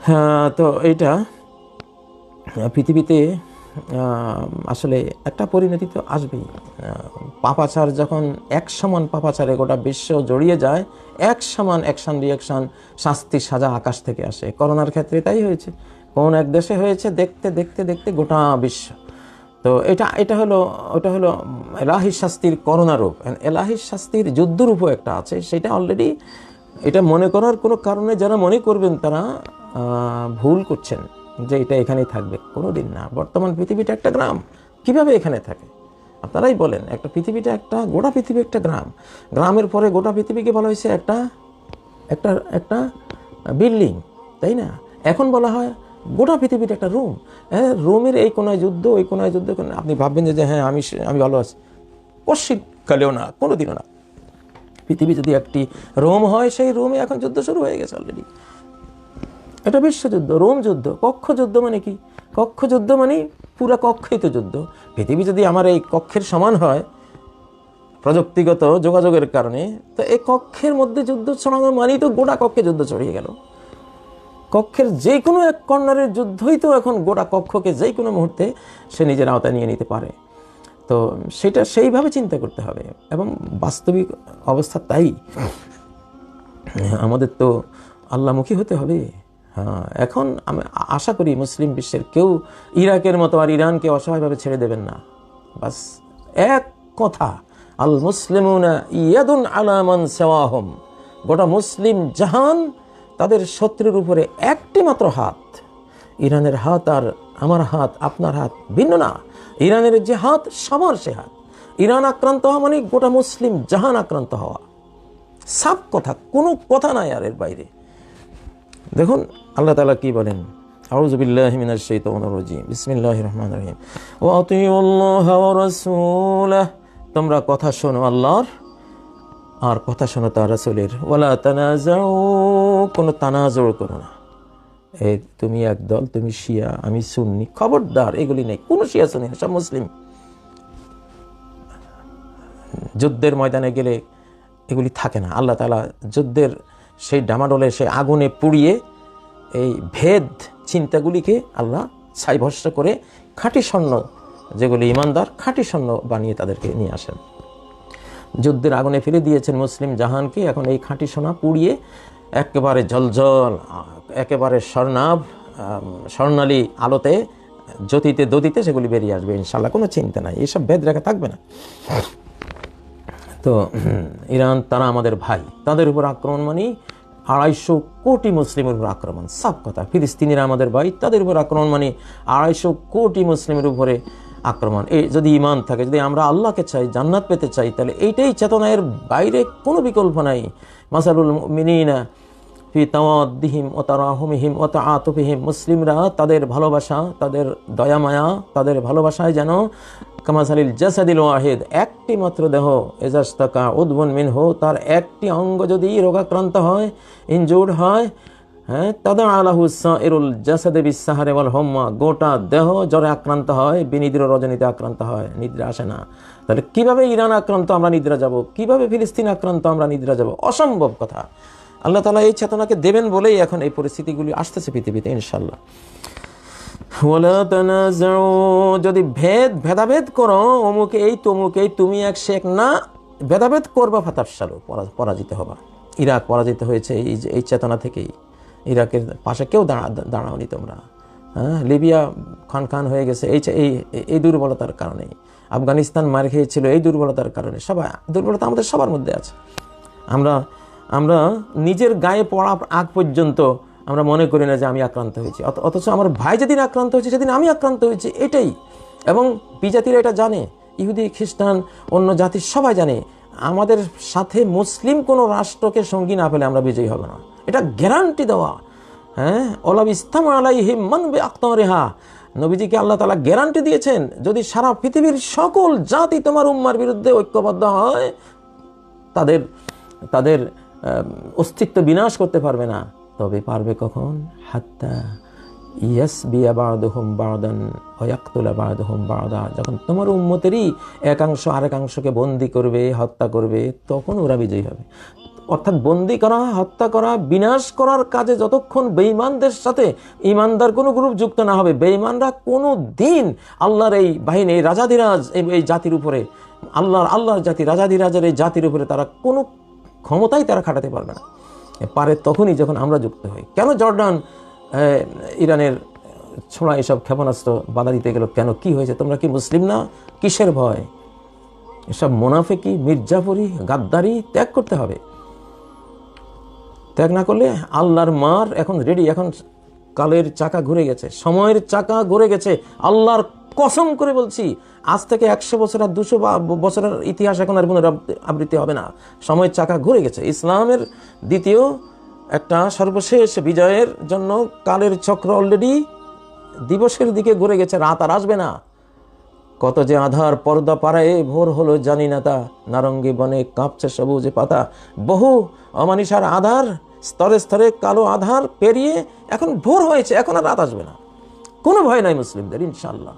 হ্যাঁ, তো এইটা পৃথিবীতে আসলে একটা পরিণতি তো আসবেই। পাপাচার যখন এক সমান পাপাচারে গোটা বিশ্ব জড়িয়ে যায়, এক সমান অ্যাকশন রিয়াকশন, শাস্তি সাজা আকাশ থেকে আসে। করোনার ক্ষেত্রে তাই হয়েছে। কোন এক দেশে হয়েছে, দেখতে দেখতে দেখতে গোটা বিশ্ব। তো ওটা হলো এলাহি শাস্তির করোনা রূপ। এলাহি শাস্তির যুদ্ধরূপও একটা আছে, সেটা অলরেডি। এটা মনে করার কোনো কারণে যারা মনে করবেন তারা ভুল করছেন যে এটা এখানেই থাকবে। কোনো দিন না। বর্তমান পৃথিবীটা একটা গ্রাম, কিভাবে এখানে থাকে? আপনারাই বলেন। গোটা পৃথিবী একটা গ্রাম। গ্রামের পরে গোটা পৃথিবীকে বলা হয়েছে একটা একটা একটা বিল্ডিং, তাই না? এখন বলা হয় গোটা পৃথিবীটা একটা রুম। হ্যাঁ, রুমের এই কোনায় যুদ্ধ, ওই কোনায় যুদ্ধ। আপনি ভাববেন যে হ্যাঁ আমি ভালো আছি। পশ্চিমকালেও না, কোনোদিনও না। পৃথিবী যদি একটি রোম হয়, সেই রোমে এখন যুদ্ধ শুরু হয়ে গেছে অলরেডি। এটা বিশ্বযুদ্ধ, রোম যুদ্ধ। কক্ষ যুদ্ধ মানে কি? কক্ষ যুদ্ধ মানে পুরা কক্ষই তো যুদ্ধ। পৃথিবী যদি আমার এই কক্ষের সমান হয় প্রযুক্তিগত যোগাযোগের কারণে, তো এই কক্ষের মধ্যে যুদ্ধ ছড়ানো মানেই তো গোটা কক্ষে যুদ্ধ ছড়িয়ে গেল। কক্ষের যে কোনো এক কর্নারের যুদ্ধই তো এখন গোটা কক্ষকে যে কোনো মুহূর্তে সে নিজের আওতায় নিয়ে নিতে পারে। তো সেটা সেইভাবে চিন্তা করতে হবে, এবং বাস্তবিক অবস্থা তাই। আমাদের তো আল্লাহমুখী হতে হবে। হ্যাঁ, এখন আমি আশা করি মুসলিম বিশ্বের কেউ ইরাকের মতো আর ইরানকে অসহায়ভাবে ছেড়ে দেবেন না। বাস এক কথা, আল মুসলিমুনা ইয়াদুন আলা মান সাওয়াহুম। গোটা মুসলিম জাহান তাদের শত্রুর উপরে একটি মাত্র হাত। ইরানের হাত আর আমার হাত, আপনার হাত ভিন্ন না। ইরানের যে হাত, সবার সে হাত। ইরান আক্রান্ত হওয়া মানে গোটা মুসলিম জাহান আক্রান্ত হওয়া। সাফ কথা, কোনো কথা নাই আর এর বাইরে। দেখুন আল্লাহ তাআলা কি বলেন। আউযু বিল্লাহি মিনাশ শাইতানির রাজিম। বিসমিল্লাহির রহমানির রহিম। ওয়া আতিউল্লাহা ওয়া রাসূলাহ। তোমরা কথা শোনো আল্লাহর আর কথা শোনো তার রাসূলের। ওয়ালা তানাজাউ, কোনো তানাজুর করো না। এই তুমি এক দল, তুমি শিয়া, আমি সুন্নি, খবরদার এগুলি নেই। কোনো শিয়া সুন্নি না, সব মুসলিম। যুদ্ধের ময়দানে গেলে এগুলি থাকে না। আল্লাহ তাআলা যুদ্ধের সেই ডামাডোলে, সেই আগুনে পুড়িয়ে এই ভেদ চিন্তাগুলিকে আল্লাহ ছাইভস্ম করে খাঁটি স্বর্ণ, যেগুলি ইমানদার, খাঁটি স্বর্ণ বানিয়ে তাদেরকে নিয়ে আসেন। যুদ্ধের আগুনে ফেলে দিয়েছেন মুসলিম জাহানকে। এখন এই খাঁটি সোনা পুড়িয়ে একেবারে জ্বলজ্বল, একেবারে স্বর্ণালী আলোতে, জ্যোতিতে দতিতে সেগুলি বেরিয়ে আসবে ইনশাল্লাহ। কোনো চিন্তা নাই, এইসব ভেদ রেখা থাকবে না। তো ইরান, তারা আমাদের ভাই, তাদের উপর আক্রমণ মানে 250 কোটি মুসলিমের উপর আক্রমণ। সব কথা। ফিলিস্তিনিরা আমাদের ভাই, তাদের উপর আক্রমণ মানে 250 কোটি মুসলিমের উপরে আক্রমণ। এই যদি ইমান থাকে, যদি আমরা আল্লাহকে চাই, জান্নাত পেতে চাই, তাহলে এইটাই চেতনা, এর বাইরে কোনো বিকল্প নাই। মাসালুল মুমিনিনা ফি তাওয়াদ্দিহিম ওয়া তারাহুমিহিম ওয়া তাআতুফিহিম। মুসলিমরা তাদের ভালোবাসা, তাদের দয়া মায়া, তাদের ভালোবাসায় যেন কামাসালিল জাসাদিল ওয়াহিদ, একটি মাত্র দেহ, এজাস্তাকা উদবুন মিনহু, তার একটি অঙ্গ যদি রোগাক্রান্ত হয়, ইনজুর্ড হয়, হ্যাঁ, তাদা আলাহু সাইরুল জাসাদে বিসাহারে ওয়াল হুম্মা, গোটা দেহ জ্বরে আক্রান্ত হয়, বিনিদ্র রজনীতে আক্রান্ত হয়, নিদ্রা আসে না। তাহলে কিভাবে ইরান আক্রান্ত আমরা নিদ্রা যাব? কিভাবে ফিলিস্তিন আক্রান্ত আমরা নিদ্রা যাব? অসম্ভব কথা। আল্লাহ তাআলা এই চেতনাকে দেবেন বলেই এখন এই পরিস্থিতিগুলি আসতেছে পৃথিবীতে ইনশাল্লাহ। ওয়ালা তানাজাউ, যদি ভেদাভেদ করো, অমুক এই তমুক এই, তুমি এক সে এক, না, ভেদাভেদ করবা, ফাতাফশালু, পরাজিত হবা। ইরাক পরাজিত হয়েছে এই চেতনা থেকেই। ইরাকের পাশে কেউ দাঁড়াওনি তোমরা। হ্যাঁ, লিবিয়া খান হয়ে গেছে এই দুর্বলতার কারণে। আফগানিস্তান মার খেয়েছিল এই দুর্বলতার কারণে। সবাই দুর্বলতা আমাদের সবার মধ্যে আছে। আমরা নিজের গায়ে পড়া আগ পর্যন্ত আমরা মনে করি না যে আমি আক্রান্ত হয়েছি, অথচ আমার ভাই যেদিন আক্রান্ত হয়েছে সেদিন আমি আক্রান্ত হয়েছি, এটাই। এবং বিজাতিরা এটা জানে, ইহুদি, খ্রিস্টান, অন্য জাতির সবাই জানে। আমাদের সাথে মুসলিম কোনো রাষ্ট্রকে সঙ্গী না পেলে আমরা বিজয়ী হব না, এটা গ্যারান্টি দেওয়া। হ্যাঁ, ওলা ইস্তাম আলাইহিম মান বিআকতারিহা, নবীজিকে আল্লাহ তাআলা গ্যারান্টি দিয়েছেন, যদি সারা পৃথিবীর সকল জাতি তোমার উম্মার বিরুদ্ধে ঐক্যবদ্ধ হয়, তাদের অস্তিত্ব বিনাশ করতে পারবে না। তবে পারবে কখন? হাত্তা ইয়াসবিয়া বা'দুহুম বা'দান ওয়া ইয়াকতুলা বা'দুহুম বা'দা, যখন তোমার উম্মতেরই একাংশ আরেকাংশকে বন্দী করবে, হত্যা করবে, তখন ওরা বিজয়ী হবে। অর্থাৎ বন্দি করা, হত্যা করা, বিনাশ করার কাজে যতক্ষণ বেঈমানদের সাথে ঈমানদার কোনো গ্রুপ যুক্ত না হবে, বেঈমানরা কোনো দিন আল্লাহর এই বাহিনী, এই রাজাধিরাজ এই জাতির উপরে, আল্লাহর জাতি, রাজাধিরাজের এই জাতির উপরে তারা কোনো ক্ষমতাই তারা খাটাতে পারবে না। পারে তখনই যখন আমরা যুক্ত হই। কেন জর্ডান ইরানের ছোঁড়া এসব ক্ষেপণাস্ত্র বাধা দিতে গেল? কেন, কি হয়েছে? তোমরা কি মুসলিম না? কিসের ভয়? এসব মুনাফিকি, মির্জাফরি, গাদ্দারি ত্যাগ করতে হবে। ত্যাগ না করলে আল্লাহর মার এখন রেডি। এখন কালের চাকা ঘুরে গেছে, সময়ের চাকা ঘুরে গেছে। আল্লাহর কসম করে বলছি, আজ থেকে 100 বছর আর 200 বছরের ইতিহাস এখন আর পুনরাবৃত্তি হবে না। সময়ের চাকা ঘুরে গেছে। ইসলামের দ্বিতীয় একটা সর্বশেষ বিজয়ের জন্য কালের চক্র অলরেডি দিবসের দিকে ঘুরে গেছে। রাত আর আসবে না। কত যে আধার পর্দা পাড়ায় ভোর হলো জানি না তা, নারঙ্গী বনে কাঁপছে সবুজ পাতা। বহু অমানিসার আধার, স্তরে স্তরে কালো আধার পেরিয়ে এখন ভোর হয়েছে। এখন আর রাত আসবে না। কোনো ভয় নাই মুসলিমদের ইনশাআল্লাহ।